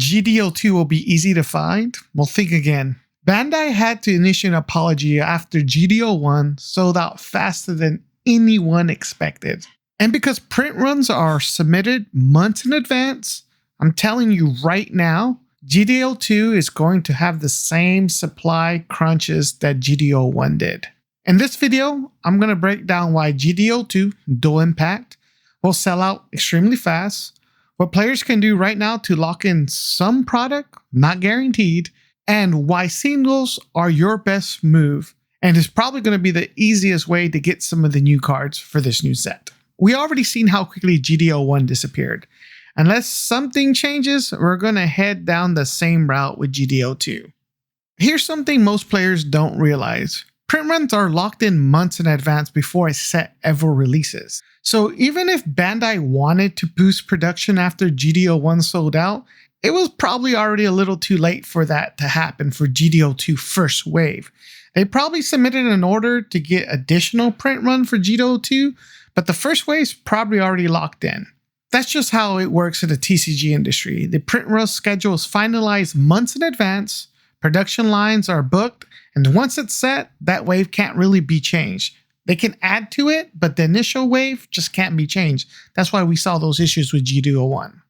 GDO2 will be easy to find? Well, think again. Bandai had to initiate an apology after GDO1 sold out faster than anyone expected. And because print runs are submitted months in advance, I'm telling you right now, GDO2 is going to have the same supply crunches that GDO1 did. In this video, I'm going to break down why GDO2 Dual Impact will sell out extremely fast, what players can do right now to lock in some product, not guaranteed, and why singles are your best move, and is probably going to be the easiest way to get some of the new cards for this new set. We already seen how quickly GDO1 disappeared. Unless something changes, we're going to head down the same route with GDO2. Here's something most players don't realize. Print runs are locked in months in advance before a set ever releases. So even if Bandai wanted to boost production after GDO1 sold out, it was probably already a little too late for that to happen for GDO2 first wave. They probably submitted an order to get additional print run for GDO2, but the first wave's probably already locked in. That's just how it works in the TCG industry. The print run schedule is finalized months in advance, production lines are booked, and once it's set, that wave can't really be changed. They can add to it, but the initial wave just can't be changed. That's why we saw those issues with GDO1.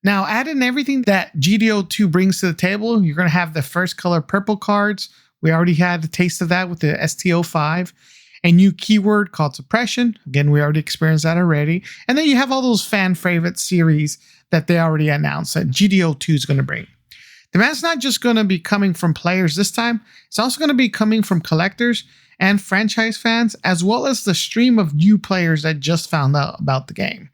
Now, add in everything that GDO2 brings to the table. You're going to have the first color purple cards. We already had a taste of that with the STO5. A new keyword called suppression. Again, we already experienced that already. And then you have all those fan favorite series that they already announced that GDO2 is going to bring. Demand's not just going to be coming from players this time. It's also going to be coming from collectors and franchise fans, as well as the stream of new players that just found out about the game.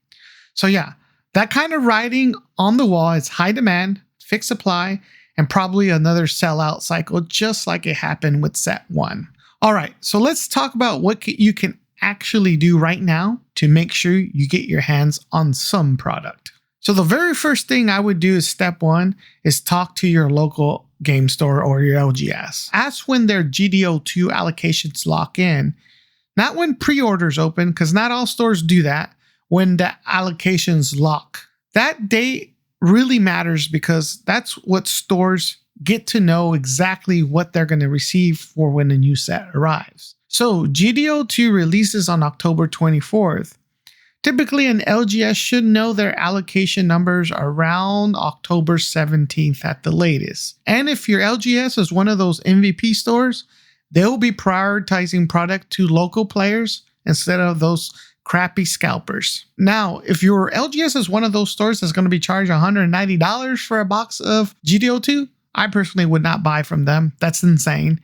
So yeah, that kind of writing on the wall is high demand, fixed supply, and probably another sellout cycle, just like it happened with set 1. All right, so let's talk about what you can actually do right now to make sure you get your hands on some product. So the very first thing I would do is step 1 is talk to your local game store or your LGS. Ask when their GDO2 allocations lock in, not when pre-orders open, because not all stores do that, when the allocations lock. That date really matters because that's what stores get to know exactly what they're going to receive for when the new set arrives. So GDO2 releases on October 24th. Typically, an LGS should know their allocation numbers around October 17th at the latest. And if your LGS is one of those MVP stores, they'll be prioritizing product to local players instead of those crappy scalpers. Now, if your LGS is one of those stores that's going to be charged $190 for a box of GDO2, I personally would not buy from them. That's insane.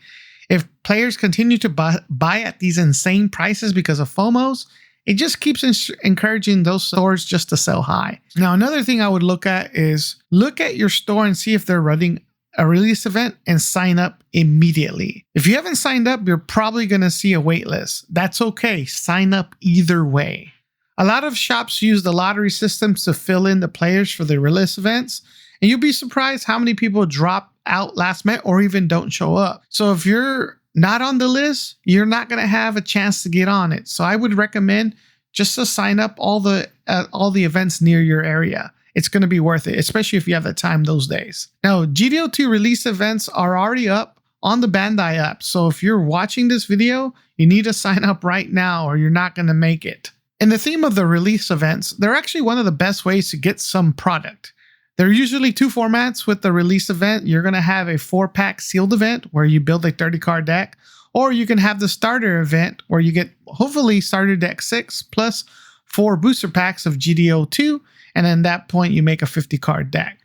If players continue to buy at these insane prices because of FOMOs, it just keeps encouraging those stores just to sell high. Now, another thing I would look at is look at your store and see if they're running a release event and sign up immediately. If you haven't signed up, you're probably going to see a wait list. That's okay. Sign up either way. A lot of shops use the lottery systems to fill in the players for the release events, and you'll be surprised how many people drop out last minute or even don't show up. So if you're not on the list, you're not going to have a chance to get on it. So I would recommend just to sign up all the events near your area. It's going to be worth it, especially if you have the time those days. Now, GDO2 release events are already up on the Bandai app. So if you're watching this video, you need to sign up right now or you're not going to make it. In the theme of the release events, they're actually one of the best ways to get some product. There are usually 2 formats with the release event. You're going to have a 4-pack sealed event where you build a 30-card deck, or you can have the starter event where you get hopefully starter deck 6 plus 4 booster packs of GDO2, and at that point you make a 50-card deck.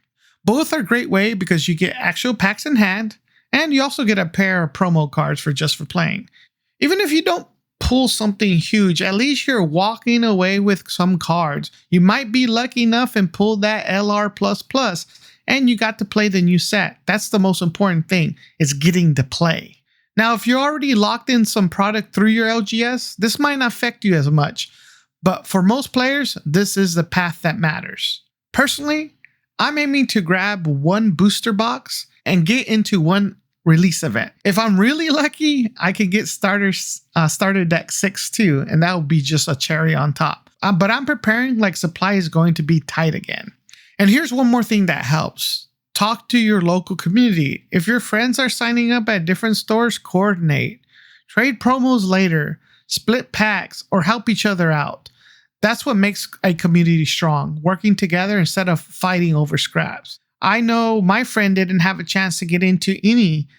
Both are a great way because you get actual packs in hand, and you also get a pair of promo cards for playing. Even if you don't pull something huge, at least you're walking away with some cards. You might be lucky enough and pull that LR++, and you got to play the new set. That's the most important thing, is getting to play. Now, if you're already locked in some product through your LGS, this might not affect you as much. But for most players, this is the path that matters. Personally, I'm aiming to grab 1 booster box and get into 1 release event. If I'm really lucky, I can get starter deck 6 too, and that would be just a cherry on top. But I'm preparing like supply is going to be tight again. And here's one more thing that helps. Talk to your local community. If your friends are signing up at different stores, coordinate. Trade promos later, split packs, or help each other out. That's what makes a community strong, working together instead of fighting over scraps. I know my friend didn't have a chance to get into any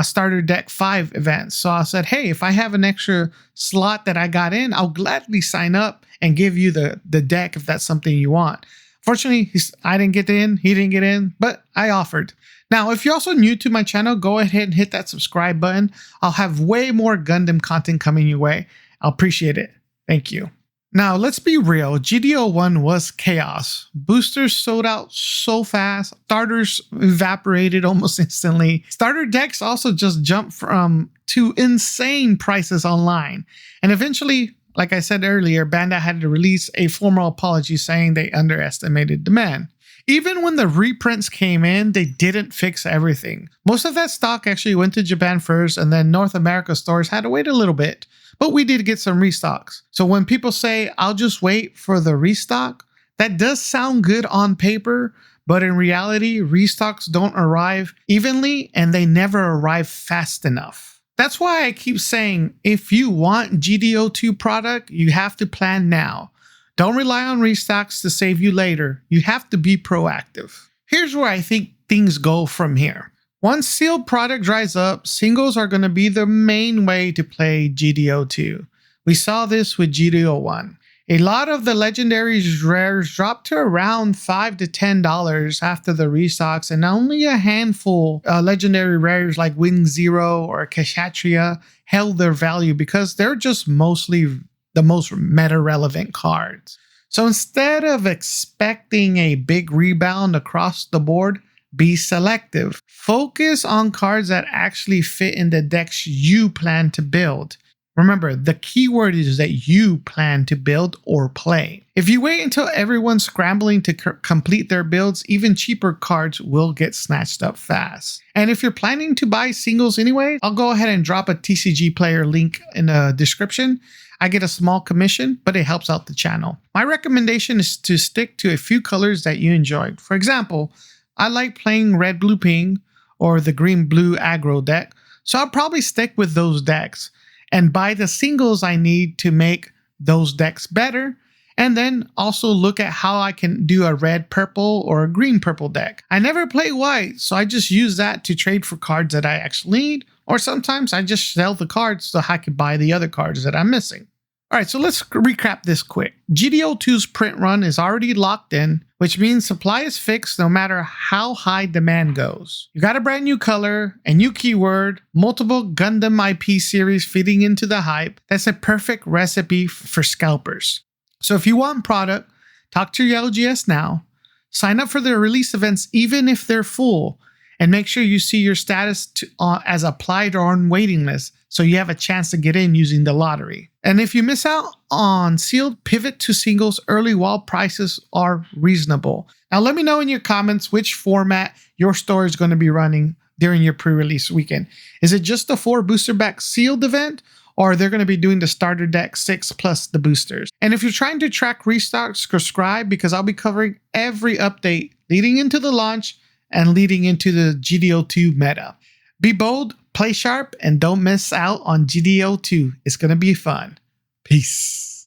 Starter Deck 5 events. So I said, hey, if I have an extra slot that I got in, I'll gladly sign up and give you the deck if that's something you want. Fortunately, I didn't get in, he didn't get in, but I offered. Now, if you're also new to my channel, go ahead and hit that subscribe button. I'll have way more Gundam content coming your way. I'll appreciate it. Thank you. Now, let's be real. GDO1 was chaos. Boosters sold out so fast. Starters evaporated almost instantly. Starter decks also just jumped to insane prices online. And eventually, like I said earlier, Bandai had to release a formal apology saying they underestimated demand. Even when the reprints came in, they didn't fix everything. Most of that stock actually went to Japan first, and then North America stores had to wait a little bit. But we did get some restocks. So when people say, I'll just wait for the restock, that does sound good on paper, but in reality, restocks don't arrive evenly and they never arrive fast enough. That's why I keep saying, if you want GDO2 product, you have to plan now. Don't rely on restocks to save you later. You have to be proactive. Here's where I think things go from here. Once sealed product dries up, singles are going to be the main way to play GDO2. We saw this with GDO1. A lot of the legendary rares dropped to around $5 to $10 after the restocks, and only a handful legendary rares like Wing Zero or Kshatriya held their value because they're just mostly the most meta-relevant cards. So instead of expecting a big rebound across the board, be selective. Focus on cards that actually fit in the decks you plan to build. Remember, the keyword is that you plan to build or play. If you wait until everyone's scrambling to complete their builds, even cheaper cards will get snatched up fast. And if you're planning to buy singles anyway, I'll go ahead and drop a TCG player link in the description. I get a small commission, but it helps out the channel. My recommendation is to stick to a few colors that you enjoyed. For example, I like playing red, blue, pink, or the green, blue aggro deck, so I'll probably stick with those decks and buy the singles I need to make those decks better, and then also look at how I can do a red, purple, or a green, purple deck. I never play white, so I just use that to trade for cards that I actually need, or sometimes I just sell the cards so I can buy the other cards that I'm missing. Alright, so let's recap this quick. GDO2's print run is already locked in, which means supply is fixed no matter how high demand goes. You got a brand new color, a new keyword, multiple Gundam IP series feeding into the hype. That's a perfect recipe for scalpers. So if you want product, talk to your LGS now, sign up for their release events even if they're full, and make sure you see your status as applied or on waiting list so you have a chance to get in using the lottery. And if you miss out on sealed, pivot to singles early while prices are reasonable. Now let me know in your comments which format your store is going to be running during your pre-release weekend. Is it just the 4 booster back sealed event, or they're going to be doing the starter deck 6 plus the boosters? And if you're trying to track restocks, subscribe because I'll be covering every update leading into the launch and leading into the GDO2 meta. Be bold, play sharp, and don't miss out on GDO2. It's going to be fun. Peace.